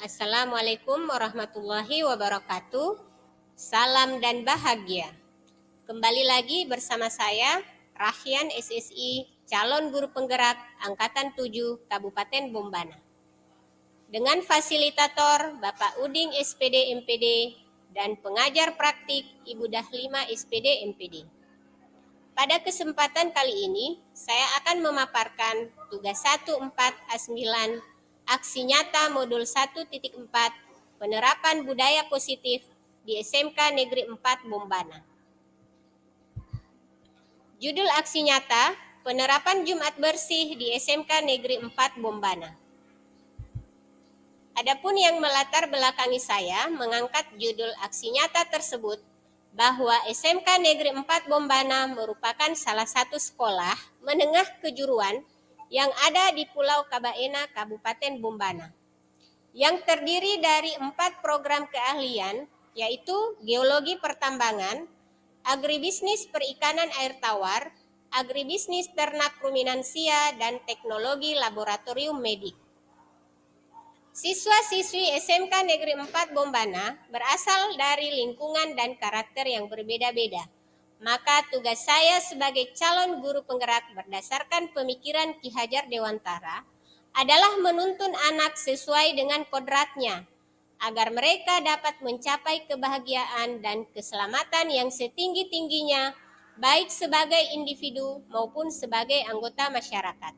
Assalamualaikum warahmatullahi wabarakatuh. Salam dan bahagia. Kembali lagi bersama saya, Rahyan SSI, calon guru penggerak Angkatan 7 Kabupaten Bombana. Dengan fasilitator Bapak Uding SPD MPD dan pengajar praktik Ibu Dahlima SPD MPD. Pada kesempatan kali ini, saya akan memaparkan tugas 14A9 Aksi Nyata Modul 1.4 Penerapan Budaya Positif di SMK Negeri 4 Bombana. Judul aksi nyata, Penerapan Jumat Bersih di SMK Negeri 4 Bombana. Adapun yang melatar belakangi saya mengangkat judul aksi nyata tersebut, bahwa SMK Negeri 4 Bombana merupakan salah satu sekolah menengah kejuruan yang ada di Pulau Kabaena, Kabupaten Bombana, yang terdiri dari 4 program keahlian, yaitu Geologi Pertambangan, Agribisnis Perikanan Air Tawar, Agribisnis Ternak Ruminansia, dan Teknologi Laboratorium Medik. Siswa-siswi SMK Negeri 4 Bombana berasal dari lingkungan dan karakter yang berbeda-beda. Maka tugas saya sebagai calon guru penggerak berdasarkan pemikiran Ki Hajar Dewantara adalah menuntun anak sesuai dengan kodratnya, agar mereka dapat mencapai kebahagiaan dan keselamatan yang setinggi-tingginya, baik sebagai individu maupun sebagai anggota masyarakat.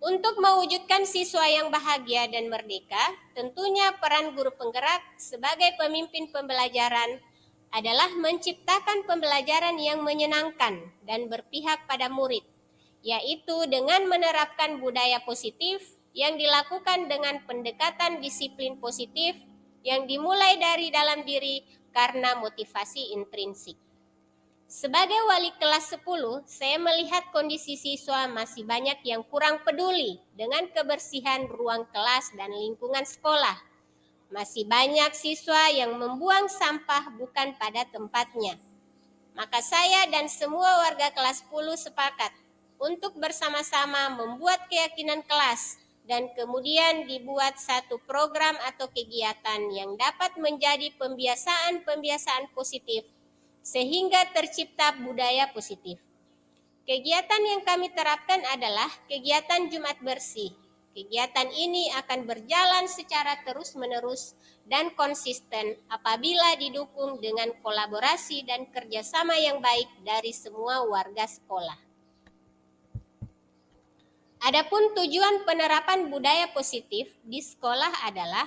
Untuk mewujudkan siswa yang bahagia dan merdeka, tentunya peran guru penggerak sebagai pemimpin pembelajaran adalah menciptakan pembelajaran yang menyenangkan dan berpihak pada murid, yaitu dengan menerapkan budaya positif yang dilakukan dengan pendekatan disiplin positif yang dimulai dari dalam diri karena motivasi intrinsik. Sebagai wali kelas 10, saya melihat kondisi siswa masih banyak yang kurang peduli dengan kebersihan ruang kelas dan lingkungan sekolah. Masih banyak siswa yang membuang sampah bukan pada tempatnya. Maka saya dan semua warga kelas 10 sepakat untuk bersama-sama membuat keyakinan kelas dan kemudian dibuat satu program atau kegiatan yang dapat menjadi pembiasaan positif sehingga tercipta budaya positif. Kegiatan yang kami terapkan adalah kegiatan Jumat Bersih. Kegiatan ini akan berjalan secara terus-menerus dan konsisten apabila didukung dengan kolaborasi dan kerjasama yang baik dari semua warga sekolah. Adapun tujuan penerapan budaya positif di sekolah adalah: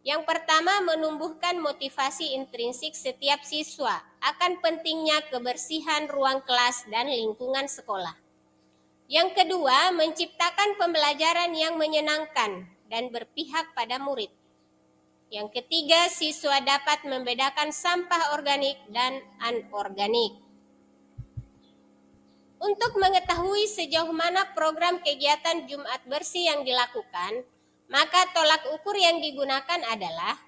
yang pertama, menumbuhkan motivasi intrinsik setiap siswa akan pentingnya kebersihan ruang kelas dan lingkungan sekolah. Yang kedua, menciptakan pembelajaran yang menyenangkan dan berpihak pada murid. Yang ketiga, siswa dapat membedakan sampah organik dan anorganik. Untuk mengetahui sejauh mana program kegiatan Jumat Bersih yang dilakukan, maka tolak ukur yang digunakan adalah: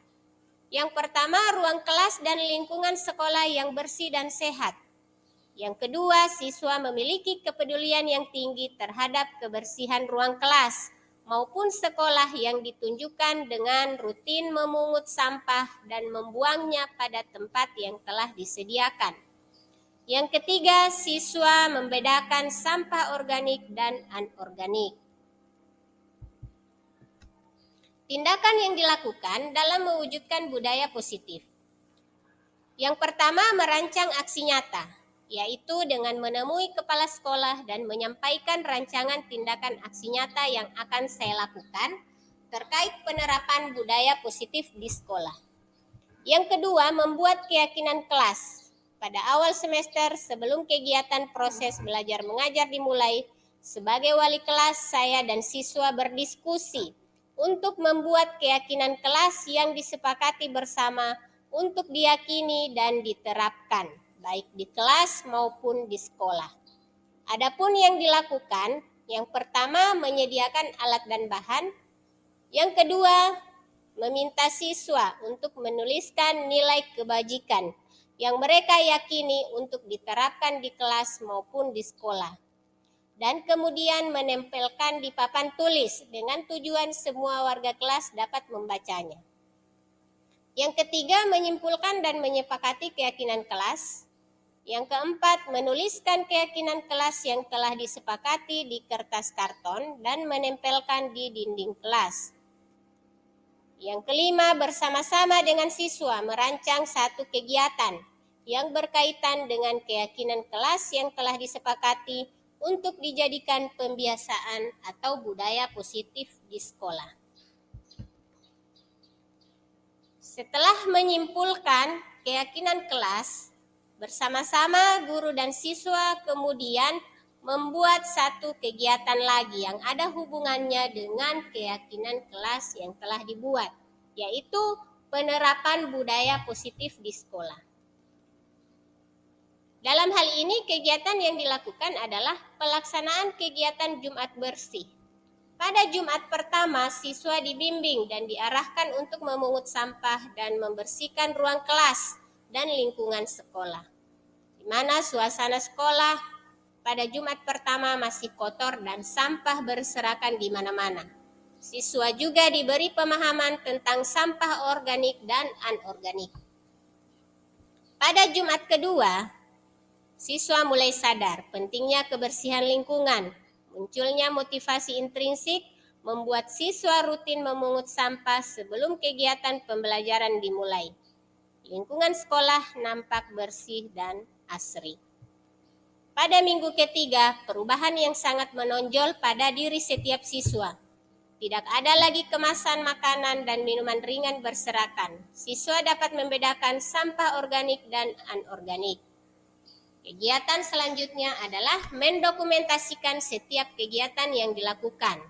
yang pertama, ruang kelas dan lingkungan sekolah yang bersih dan sehat. Yang kedua, siswa memiliki kepedulian yang tinggi terhadap kebersihan ruang kelas maupun sekolah yang ditunjukkan dengan rutin memungut sampah dan membuangnya pada tempat yang telah disediakan. Yang ketiga, siswa membedakan sampah organik dan anorganik. Tindakan yang dilakukan dalam mewujudkan budaya positif. Yang pertama, merancang aksi nyata, yaitu dengan menemui kepala sekolah dan menyampaikan rancangan tindakan aksi nyata yang akan saya lakukan terkait penerapan budaya positif di sekolah. Yang kedua, membuat keyakinan kelas. Pada awal semester sebelum kegiatan proses belajar mengajar dimulai, sebagai wali kelas, saya dan siswa berdiskusi untuk membuat keyakinan kelas yang disepakati bersama untuk diyakini dan diterapkan, baik di kelas maupun di sekolah. Adapun yang dilakukan, yang pertama, menyediakan alat dan bahan. Yang kedua, meminta siswa untuk menuliskan nilai kebajikan yang mereka yakini untuk diterapkan di kelas maupun di sekolah. dan kemudian menempelkan di papan tulis dengan tujuan semua warga kelas dapat membacanya. Yang ketiga, menyimpulkan dan menyepakati keyakinan kelas. Yang keempat, menuliskan keyakinan kelas yang telah disepakati di kertas karton dan menempelkan di dinding kelas. Yang kelima, bersama-sama dengan siswa merancang satu kegiatan yang berkaitan dengan keyakinan kelas yang telah disepakati untuk dijadikan pembiasaan atau budaya positif di sekolah. Setelah menyimpulkan keyakinan kelas, bersama-sama guru dan siswa kemudian membuat satu kegiatan lagi yang ada hubungannya dengan keyakinan kelas yang telah dibuat, yaitu penerapan budaya positif di sekolah. Dalam hal ini, kegiatan yang dilakukan adalah pelaksanaan kegiatan Jumat bersih. Pada Jumat pertama, siswa dibimbing dan diarahkan untuk memungut sampah dan membersihkan ruang kelas dan lingkungan sekolah, di mana suasana sekolah pada Jumat pertama masih kotor dan sampah berserakan di mana-mana. Siswa juga diberi pemahaman tentang sampah organik dan anorganik. Pada Jumat kedua, siswa mulai sadar pentingnya kebersihan lingkungan. Munculnya motivasi intrinsik membuat siswa rutin memungut sampah sebelum kegiatan pembelajaran dimulai. Lingkungan sekolah nampak bersih dan asri. Pada minggu ketiga, perubahan yang sangat menonjol pada diri setiap siswa. Tidak ada lagi kemasan makanan dan minuman ringan berserakan. Siswa dapat membedakan sampah organik dan anorganik. Kegiatan selanjutnya adalah mendokumentasikan setiap kegiatan yang dilakukan.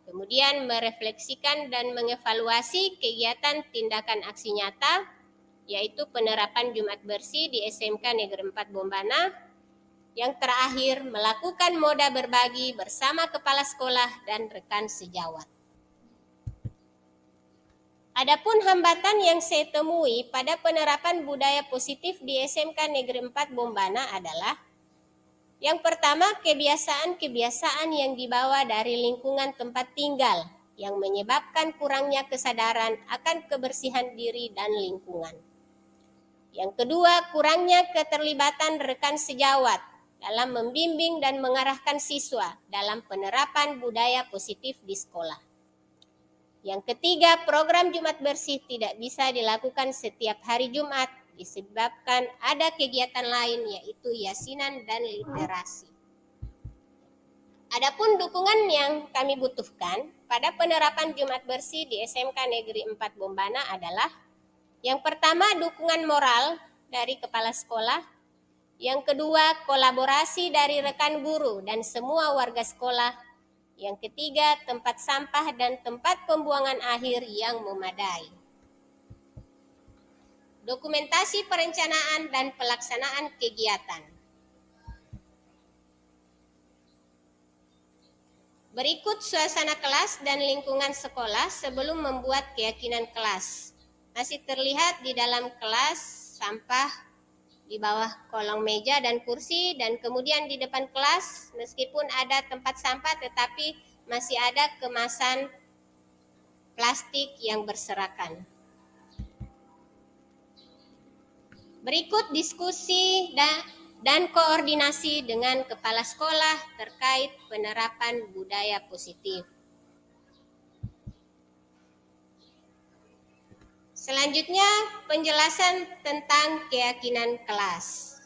Kemudian merefleksikan dan mengevaluasi kegiatan tindakan aksi nyata, yaitu penerapan Jumat bersih di SMK Negeri 4 Bombana. Yang terakhir, melakukan moda berbagi bersama kepala sekolah dan rekan sejawat. Adapun hambatan yang saya temui pada penerapan budaya positif di SMK Negeri 4 Bombana adalah yang pertama, kebiasaan-kebiasaan yang dibawa dari lingkungan tempat tinggal yang menyebabkan kurangnya kesadaran akan kebersihan diri dan lingkungan. Yang kedua, kurangnya keterlibatan rekan sejawat dalam membimbing dan mengarahkan siswa dalam penerapan budaya positif di sekolah. Yang ketiga, program Jumat bersih tidak bisa dilakukan setiap hari Jumat disebabkan ada kegiatan lain, yaitu yasinan dan literasi. Adapun dukungan yang kami butuhkan pada penerapan Jumat bersih di SMK Negeri 4 Bombana adalah yang pertama, dukungan moral dari kepala sekolah. Yang kedua, kolaborasi dari rekan guru dan semua warga sekolah. Yang ketiga, tempat sampah dan tempat pembuangan akhir yang memadai. Dokumentasi perencanaan dan pelaksanaan kegiatan. Berikut suasana kelas dan lingkungan sekolah sebelum membuat keyakinan kelas. Masih terlihat di dalam kelas sampah di bawah kolong meja dan kursi, dan kemudian di depan kelas meskipun ada tempat sampah tetapi masih ada kemasan plastik yang berserakan. Berikut diskusi dan koordinasi dengan kepala sekolah terkait penerapan budaya positif. Selanjutnya, penjelasan tentang keyakinan kelas.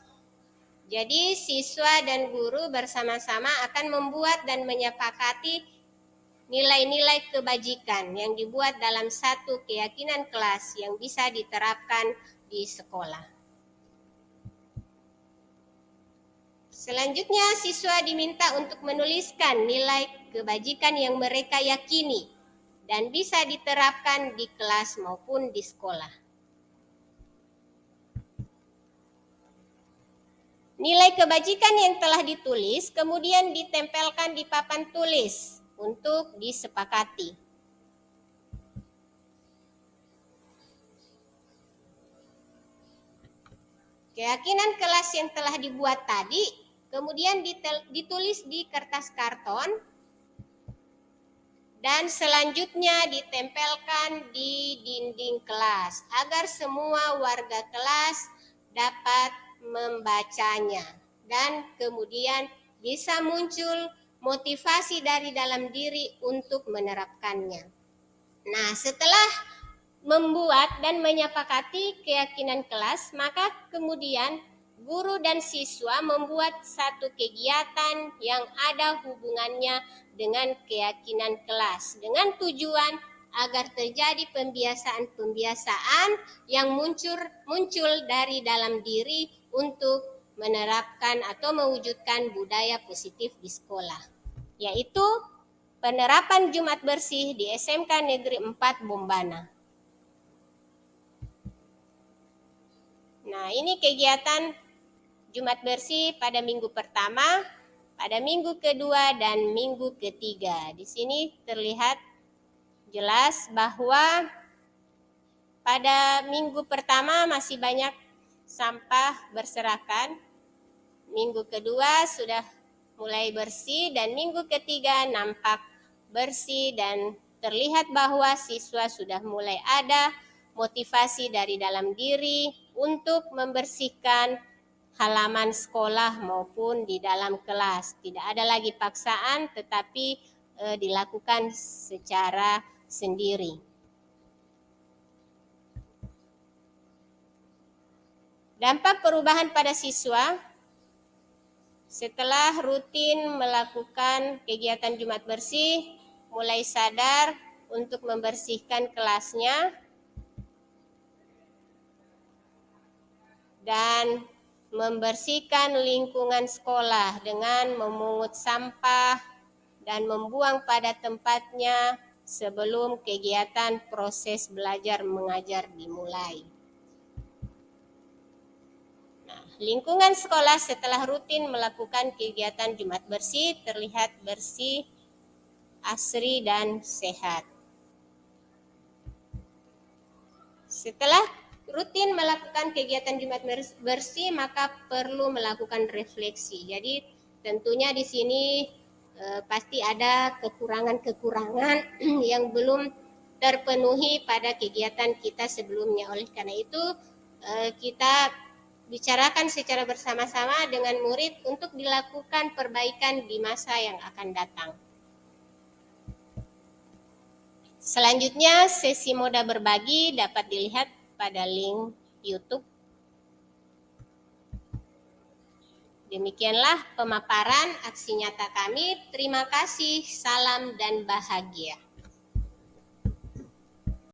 Jadi, siswa dan guru bersama-sama akan membuat dan menyepakati nilai-nilai kebajikan yang dibuat dalam satu keyakinan kelas yang bisa diterapkan di sekolah. Selanjutnya, siswa diminta untuk menuliskan nilai kebajikan yang mereka yakini dan bisa diterapkan di kelas maupun di sekolah. Nilai kebajikan yang telah ditulis kemudian ditempelkan di papan tulis untuk disepakati. Keyakinan kelas yang telah dibuat tadi kemudian ditulis di kertas karton, dan selanjutnya ditempelkan di dinding kelas agar semua warga kelas dapat membacanya, dan kemudian bisa muncul motivasi dari dalam diri untuk menerapkannya. Nah, setelah membuat dan menyepakati keyakinan kelas, maka kemudian guru dan siswa membuat satu kegiatan yang ada hubungannya dengan keyakinan kelas, dengan tujuan agar terjadi pembiasaan-pembiasaan yang muncul dari dalam diri untuk menerapkan atau mewujudkan budaya positif di sekolah, yaitu penerapan Jumat bersih di SMK Negeri 4 Bombana. Nah, ini kegiatan Jumat bersih pada minggu pertama, pada minggu kedua, dan minggu ketiga. Di sini terlihat jelas bahwa pada minggu pertama masih banyak sampah berserakan, minggu kedua sudah mulai bersih, dan minggu ketiga nampak bersih dan terlihat bahwa siswa sudah mulai ada motivasi dari dalam diri untuk membersihkan halaman sekolah maupun di dalam kelas. Tidak ada lagi paksaan, tetapi dilakukan secara sendiri. Dampak perubahan pada siswa setelah rutin melakukan kegiatan Jumat bersih, mulai sadar untuk membersihkan kelasnya dan membersihkan lingkungan sekolah dengan memungut sampah dan membuang pada tempatnya sebelum kegiatan proses belajar mengajar dimulai. Nah, lingkungan sekolah setelah rutin melakukan kegiatan Jumat bersih terlihat bersih, asri, dan sehat. Setelah rutin melakukan kegiatan Jumat bersih, maka perlu melakukan refleksi. Jadi tentunya di sini pasti ada kekurangan-kekurangan yang belum terpenuhi pada kegiatan kita sebelumnya. Oleh karena itu kita bicarakan secara bersama-sama dengan murid untuk dilakukan perbaikan di masa yang akan datang. Selanjutnya, sesi moda berbagi dapat dilihat pada link YouTube. Demikianlah pemaparan aksi nyata kami. Terima kasih, salam dan bahagia.